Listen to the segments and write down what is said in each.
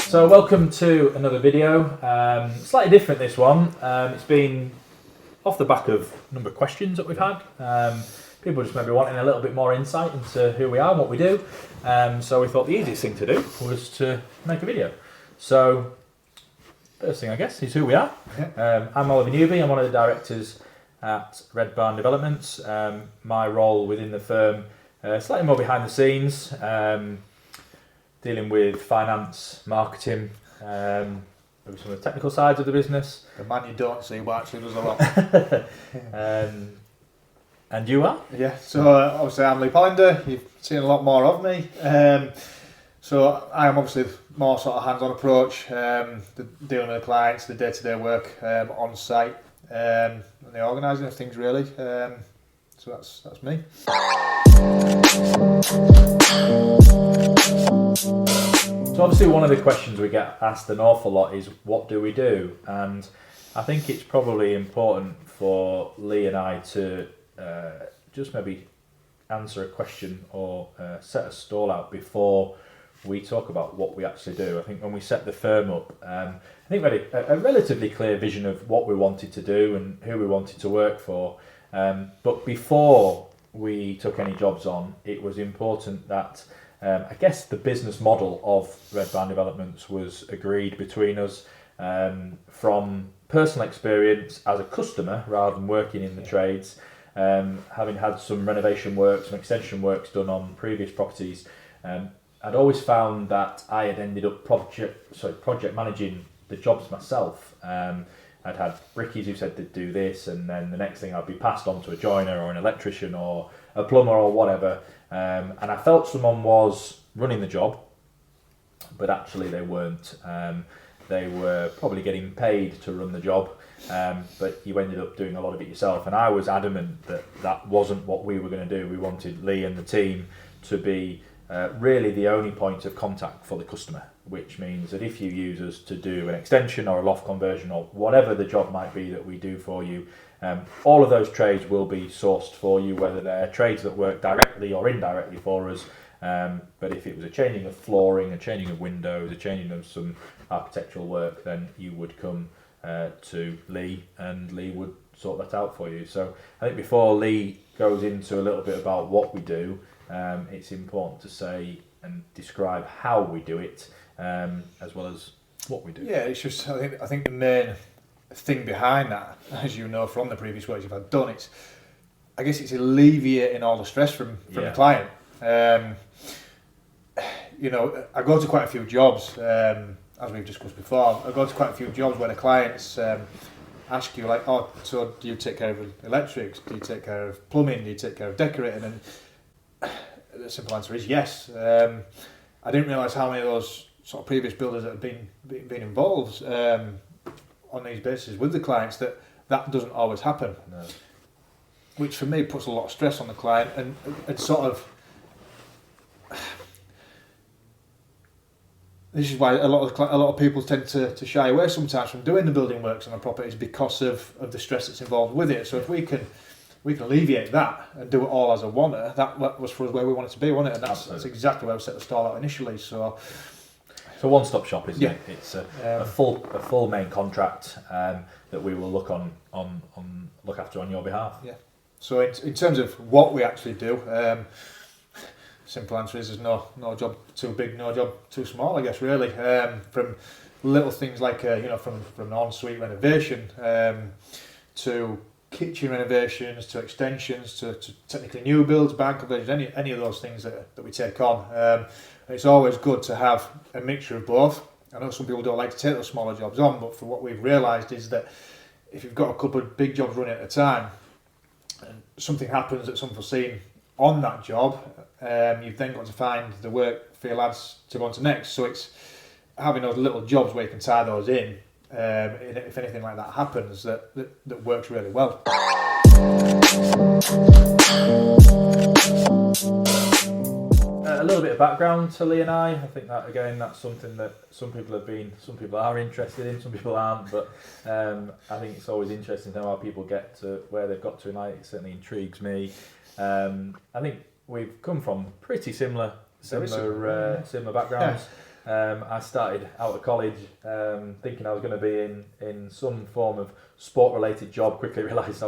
So welcome to another video. Slightly different this one. It's been off the back of a number of questions that we've had. People just maybe wanting a little bit more insight into who we are and what we do. So we thought the easiest thing to do was to make a video. So first thing I guess is who we are. I'm Oliver Newby. I'm one of the directors at Red Barn Developments. My role within the firm, slightly more behind the scenes, dealing with finance, marketing, maybe some of the technical sides of the business. The man you don't see but actually does a lot. And you are? Yeah, so obviously I'm Lee Pollender. You've seen a lot more of me. So I am obviously more sort of hands-on approach, dealing with the clients, the day-to-day work on site, and the organising of things really. So that's me. So obviously one of the questions we get asked an awful lot is what do we do? And I think it's probably important for Lee and I to just maybe answer a question or set a stall out before we talk about what we actually do. I think when we set the firm up, I think we had a relatively clear vision of what we wanted to do and who we wanted to work for. But before we took any jobs on, it was important that I guess the business model of Red Barn Developments was agreed between us from personal experience as a customer rather than working in the trades. Having had some renovation work, some extension works done on previous properties, I'd always found that I had ended up project managing the jobs myself. I'd had brickies who said they'd do this, and then the next thing I'd be passed on to a joiner or an electrician or a plumber or whatever. And I felt someone was running the job, but actually they weren't. They were probably getting paid to run the job, but you ended up doing a lot of it yourself. And I was adamant that that wasn't what we were going to do. We wanted Lee and the team to be really the only point of contact for the customer, which means that if you use us to do an extension or a loft conversion or whatever the job might be that we do for you, all of those trades will be sourced for you, whether they're trades that work directly or indirectly for us. But if it was a changing of flooring, a changing of windows, a changing of some architectural work, then you would come to Lee and Lee would sort that out for you. So I think before Lee goes into a little bit about what we do, it's important to say and describe how we do it, as well as what we do. Yeah, it's just I think the main thing behind that, as you know from the previous works you've had done, I guess it's alleviating all the stress from the client. You know, I go to quite a few jobs, as we've discussed before. I go to quite a few jobs where the clients ask you like, oh, so do you take care of electrics? Do you take care of plumbing? Do you take care of decorating? And the simple answer is yes. I didn't realise how many of those sort of previous builders that have been involved on these bases with the clients that doesn't always happen. No. Which for me puts a lot of stress on the client and sort of. This is why a lot of people tend to shy away sometimes from doing the building works on a property because of the stress that's involved with it. So if we can alleviate that and do it all as a one-er, that was for us where we wanted to be, wasn't it? And that's exactly where we set the stall out initially. So one-stop shop, isn't it? It's a full main contract that we will look after on your behalf. Yeah. So in terms of what we actually do, simple answer is there's no job too big, no job too small, I guess, really. From little things like from an ensuite renovation to kitchen renovations, to extensions, to technically new builds, barn conversions, any of those things that we take on. It's always good to have a mixture of both. I know some people don't like to take those smaller jobs on, but for what we've realised is that if you've got a couple of big jobs running at a time and something happens that's unforeseen on that job, you've then got to find the work for your lads to go on to next. So it's having those little jobs where you can tie those in, if anything like that happens, that works really well. A little bit of background to Lee and I think that again that's something that some people are interested in, some people aren't, but I think it's always interesting to know how people get to where they've got to in life. It certainly intrigues me. I think we've come from pretty similar Very similar. similar backgrounds. I started out of college thinking I was going to be in some form of sport-related job. Quickly realised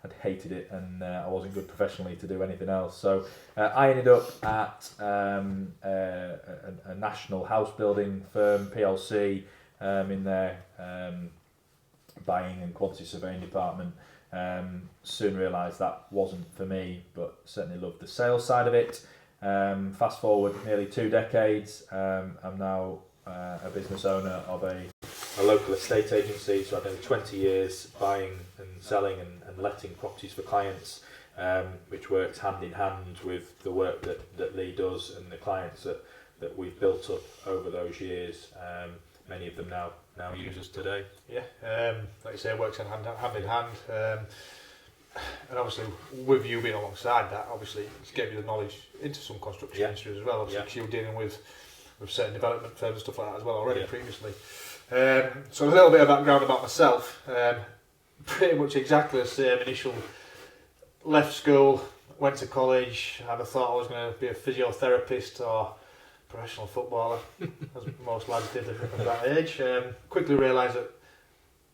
I'd hated it, and I wasn't good professionally to do anything else. So I ended up at a national house building firm, PLC, in their buying and quantity surveying department. Soon realised that wasn't for me, but certainly loved the sales side of it. Fast forward nearly 2 decades, I'm now a business owner of a local estate agency, so I've done 20 years buying and selling and letting properties for clients, which works hand in hand with the work that Lee does and the clients that we've built up over those years. Many of them now use us today. Yeah, like you say, it works hand in hand. And obviously, with you being alongside that, obviously, it's gave you the knowledge into some construction industry as well. Obviously, because you were dealing with certain development firms and stuff like that as well already previously. So a little bit of background about myself. Pretty much exactly the same. Initial left school, went to college. I never thought I was going to be a physiotherapist or professional footballer, as most lads did at that age. Quickly realised that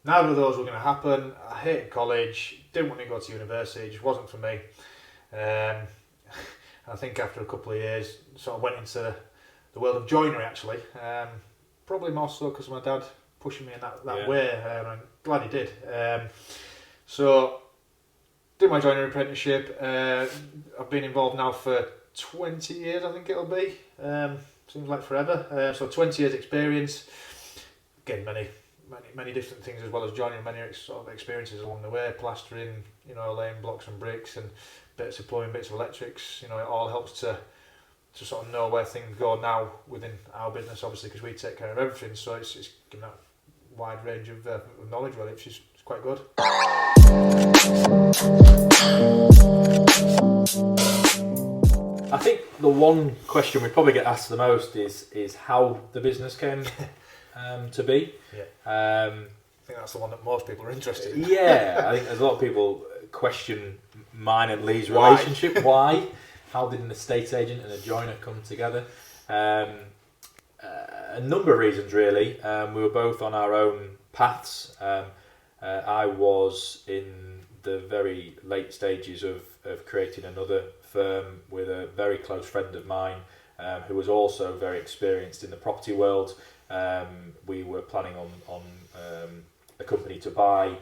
neither of those were going to happen. I hated college, didn't want to go to university, it just wasn't for me. I think after a couple of years, sort of went into the world of joinery actually. Probably more so because my dad pushing me in that way. I'm glad he did. So, did my joinery apprenticeship. I've been involved now for 20 years, I think it'll be. Seems like forever. So 20 years experience. Again, many different things as well as joinery, many sort of experiences along the way, plastering, laying blocks and bricks and bits of plumbing, bits of electrics. It all helps to sort of know where things go now within our business, obviously, because we take care of everything. So it's given that wide range of knowledge, really, which is quite good. I think the one question we probably get asked the most is how the business came to be. I think that's the one that most people are interested in. Yeah, I think there's a lot of people question mine and Lee's relationship. Why? How did an estate agent and a joiner come together? A number of reasons, really. We were both on our own paths. I was in the very late stages of creating another firm with a very close friend of mine who was also very experienced in the property world. We were planning on a company to buy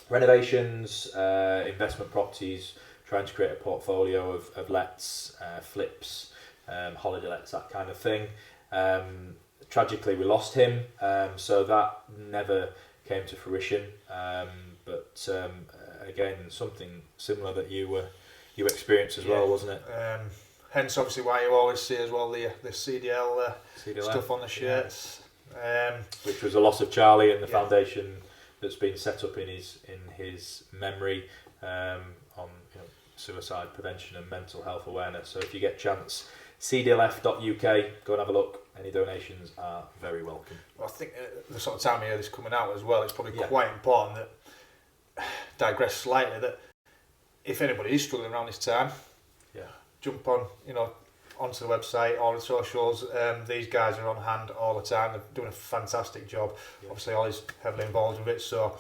renovations, investment properties, trying to create a portfolio of lets, flips, holiday lets, that kind of thing. Tragically, we lost him, so that never came to fruition. But again, something similar that you experienced as well, wasn't it? Hence, obviously, why you always see as well the CDL stuff on the shirts. Which was a loss of Charlie and the foundation that's been set up in his memory on suicide prevention and mental health awareness. So if you get a chance, cdlf.uk, go and have a look. Any donations are very welcome. Well, I think the sort of time of year this coming out as well, it's probably quite important that, digress slightly, that if anybody is struggling around this time, jump on, onto the website or the socials. These guys are on hand all the time. They're doing a fantastic job. Obviously, Ollie's heavily involved with it. So,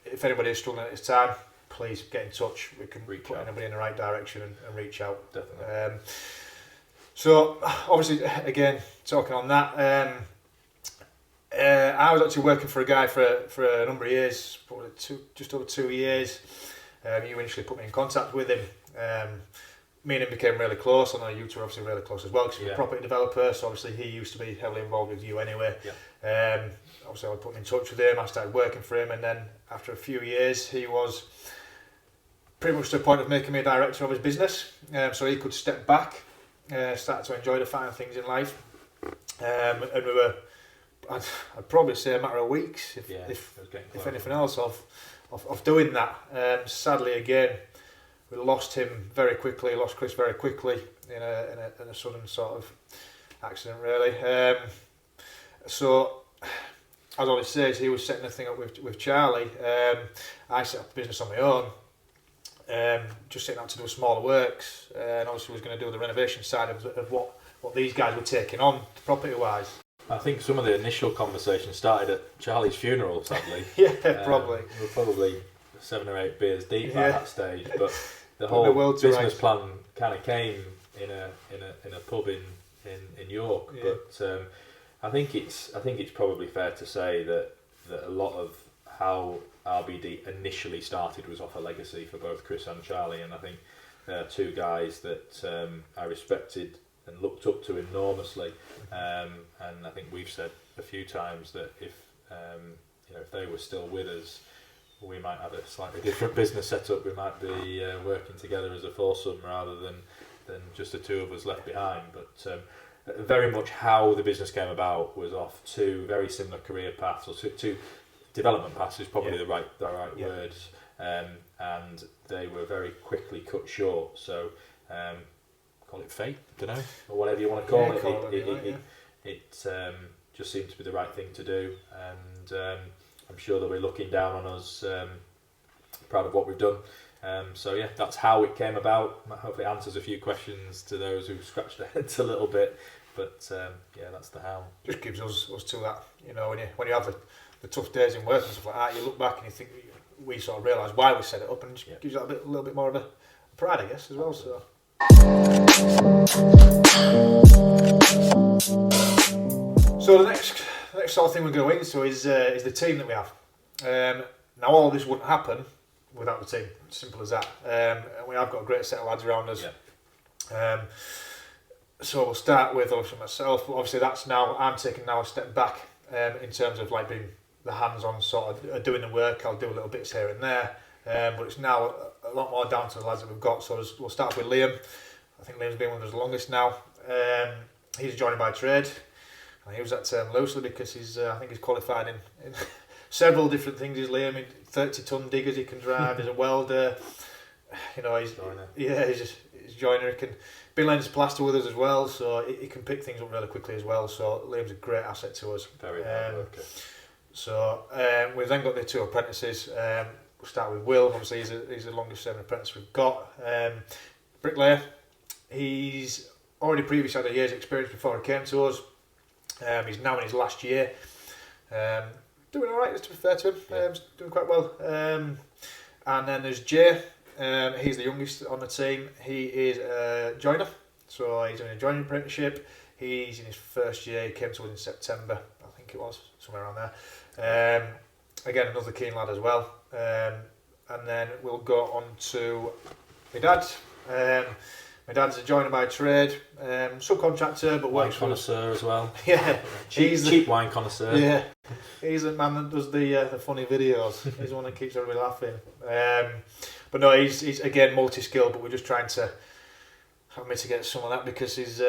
if anybody is struggling at this time, please get in touch. We can put anybody in the right direction and reach out. Definitely. So, obviously, again, talking on that, I was actually working for a guy for a number of years, probably just over 2 years. You initially put me in contact with him. Me and him became really close. I know you two are obviously really close as well because you're a property developer, so obviously he used to be heavily involved with you anyway. Obviously I put me in touch with him, I started working for him, and then after a few years he was pretty much to the point of making me a director of his business, so he could step back, start to enjoy the finer things in life, and we were, I'd probably say a matter of weeks, if anything else, of doing that. Sadly again, we lost him very quickly, lost Chris very quickly in a sudden sort of accident, really. So, as Ollie says, he was setting the thing up with Charlie. I set up the business on my own. just setting out to do smaller works, and obviously was going to do the renovation side of what these guys were taking on property wise. I think some of the initial conversations started at Charlie's funeral, sadly. Yeah, probably. We were probably 7 or 8 beers deep by that stage, but the Putting whole the world to business rights. plan kind of came in a pub in York. Yeah. But I think it's probably fair to say that a lot of how RBD initially started was off a legacy for both Chris and Charlie, and I think they're two guys that I respected and looked up to enormously, and I think we've said a few times that if they were still with us, we might have a slightly different business setup. We might be working together as a foursome rather than just the two of us left behind. But very much how the business came about was off two very similar career paths, or two development paths is probably the right words, and they were very quickly cut short. So call it fate, don't know, or whatever you want to call it. It just seemed to be the right thing to do, and I'm sure they'll be looking down on us, proud of what we've done. So yeah, that's how it came about. Hopefully it answers a few questions to those who scratched their heads a little bit, but yeah, that's the how. Just gives us to that, when you have the tough days in work and stuff like that, you look back and you think we sort of realise why we set it up, and just gives you a little bit more of a pride, I guess, as well. So. So the next sort of thing we're going into is the team that we have. Now all of this wouldn't happen without the team, simple as that. And we have got a great set of lads around us. Yeah. So we'll start with obviously myself. Obviously I'm taking now a step back in terms of like being the hands-on sort of doing the work. I'll do little bits here and there, but it's now a lot more down to the lads that we've got. So we'll start with Liam. I think Liam's been with us the longest now. He's a joiner by trade. I use that term loosely because I think he's qualified in several different things. He's Liam, 30-ton diggers he can drive. He's a welder. He's a joiner. He can been learning to plaster with us as well, so he can pick things up really quickly as well. So Liam's a great asset to us. Very hard worker. So we've then got the two apprentices. We'll start with Will. Obviously, he's the longest serving apprentice we've got. Bricklayer. He's already previously had a year's experience before he came to us. He's now in his last year. Doing all right, to be fair to him. He's doing quite well. And then there's Jay. He's the youngest on the team. He is a joiner, so he's doing a joining apprenticeship. He's in his first year. He came to us in September, I think it was, somewhere around there. Again, another keen lad as well. And then we'll go on to my dad. My dad's a joiner by trade, subcontractor, but Wine works connoisseur as well. Yeah, cheap wine connoisseur. Yeah, he's the man that does the funny videos. He's the one that keeps everybody laughing. But no, he's again multi-skilled, but we're just trying to mitigate some of that because he's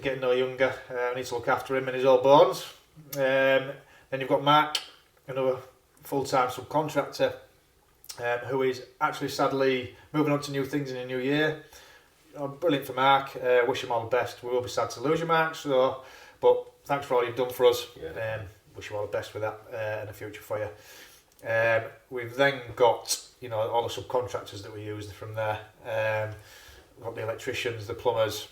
getting no younger. I need to look after him and his old bones. Then you've got Mark, another full-time subcontractor, who is actually sadly moving on to new things in the new year. Brilliant for Mark. Wish him all the best. We will be sad to lose you, Mark. So, but thanks for all you've done for us. Yeah. Wish you all the best with that in the future for you. We've then got all the subcontractors that we use from there. We've got the electricians, the plumbers,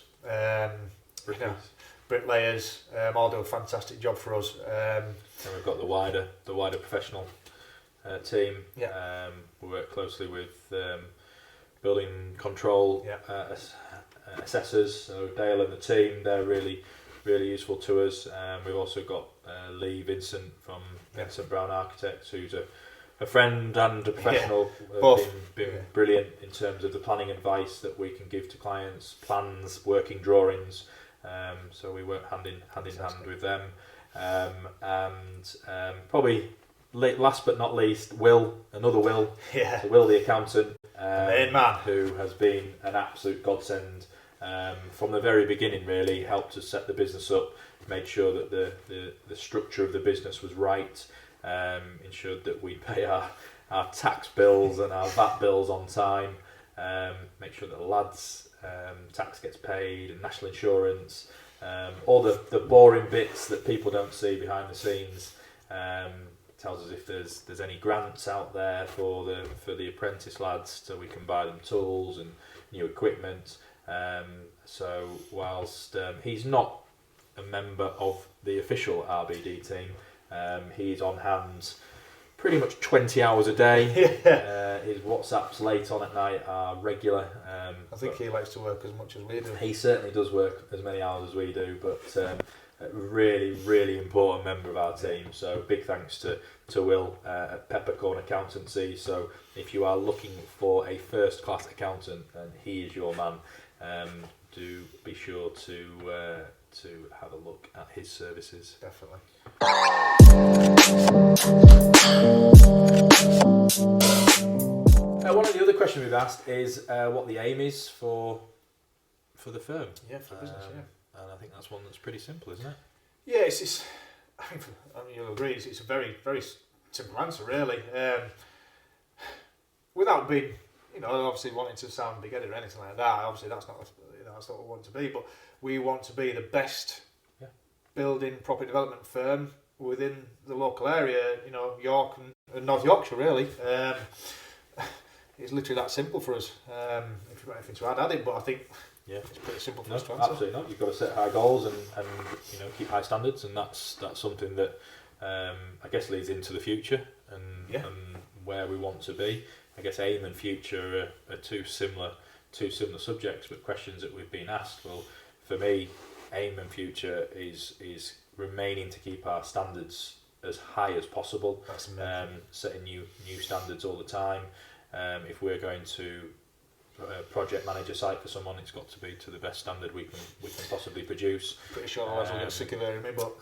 bricklayers. All do a fantastic job for us. And we've got the wider professional team. Yeah. We work closely with building control assessors. So Dale and the team, they're really useful to us. We've also got Lee Vincent from Vincent Brown Architects, who's a friend and a professional. Been brilliant in terms of the planning advice that we can give to clients, plans, working drawings. So we work hand in hand with them. And probably last but not least, another Will. Yeah. So Will the accountant. Main man. Who has been an absolute godsend from the very beginning, really helped us set the business up, made sure that the structure of the business was right, ensured that we pay our tax bills and our VAT bills on time, make sure that the lads' tax gets paid and national insurance, all the boring bits that people don't see behind the scenes. tells us if there's any grants out there for the apprentice lads, so we can buy them tools and new equipment. So whilst he's not a member of the official RBD team, he's on hand pretty much 20 hours a day. His WhatsApps late on at night are regular. I think he likes to work as much as we do. He certainly does work as many hours as we do, but a really, really important member of our team. So big thanks to Will at Peppercorn Accountancy. So if you are looking for a first-class accountant, and he is your man, do be sure to have a look at his services. Definitely. One of the other questions we've asked is what the aim is for the firm. Yeah, for business. And I think that's one that's pretty simple, isn't it? Yeah, it's I mean, you'll agree, it's a very, very simple answer, really. Without being, obviously wanting to sound big-headed or anything like that. Obviously, that's not what we want to be. But we want to be the best building property development firm within the local area. York and North Yorkshire, really. It's literally that simple for us. If you've got anything to add it. But I think. Yeah, it's pretty simple for us to answer. Absolutely not. You've got to set high goals and keep high standards, and that's something that I guess leads into the future and where we want to be. I guess aim and future are two similar subjects, but questions that we've been asked. Well, for me, aim and future is remaining to keep our standards as high as possible. That's amazing. Setting new standards all the time. If we're going to project manage a site for someone, it's got to be to the best standard we can possibly produce. Pretty sure the lads will get sick of hearing me, but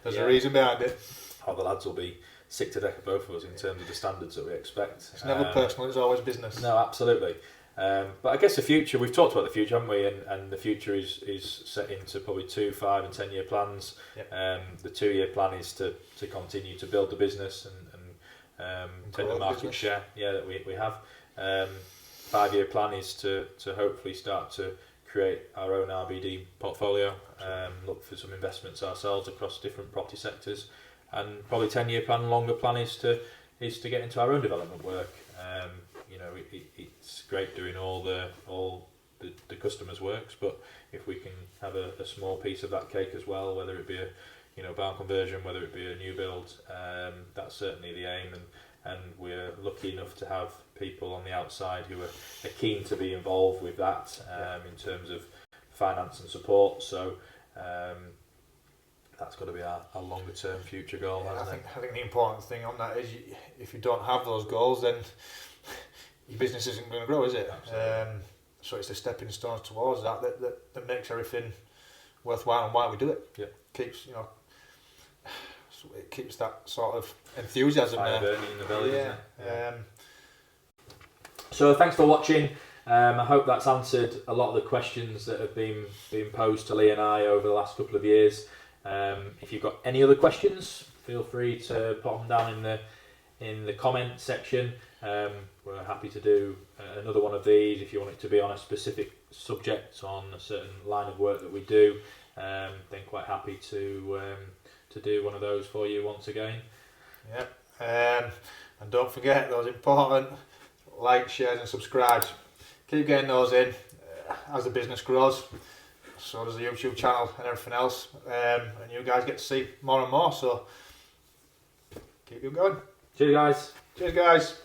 there's a reason behind it. Oh, the lads will be sick to death of both of us in terms of the standards that we expect. It's never personal, it's always business. No, absolutely. But I guess the future, we've talked about the future, haven't we? And the future is set into probably 2, 5 and 10 year plans. Yep. The 2 year plan is to continue to build the business and take the market share that we have. 5 year plan is to hopefully start to create our own RBD portfolio, look for some investments ourselves across different property sectors, and probably 10 year plan, longer plan is to get into our own development work. It's great doing all the customers' works, but if we can have a small piece of that cake as well, whether it be a barn conversion, whether it be a new build, that's certainly the aim. And we're lucky enough to have people on the outside who are keen to be involved with that in terms of finance and support. So that's got to be our longer term future goal. I think the important thing on that is if you don't have those goals, then your business isn't going to grow, is it? So it's the stepping stones towards that makes everything worthwhile and why we do it. Yeah. It keeps that sort of enthusiasm fire there. burning in the belly, isn't it? So thanks for watching. I hope that's answered a lot of the questions that have been posed to Lee and I over the last couple of years. If you've got any other questions, feel free to put them down in the comment section. We're happy to do another one of these if you want it to be on a specific subject, on a certain line of work that we do. Then quite happy to do one of those for you once again. And don't forget those important like, shares and subscribes. Keep getting those in as the business grows. So does the YouTube channel and everything else. And you guys get to see more and more, so keep it going. Cheers guys. Cheers guys.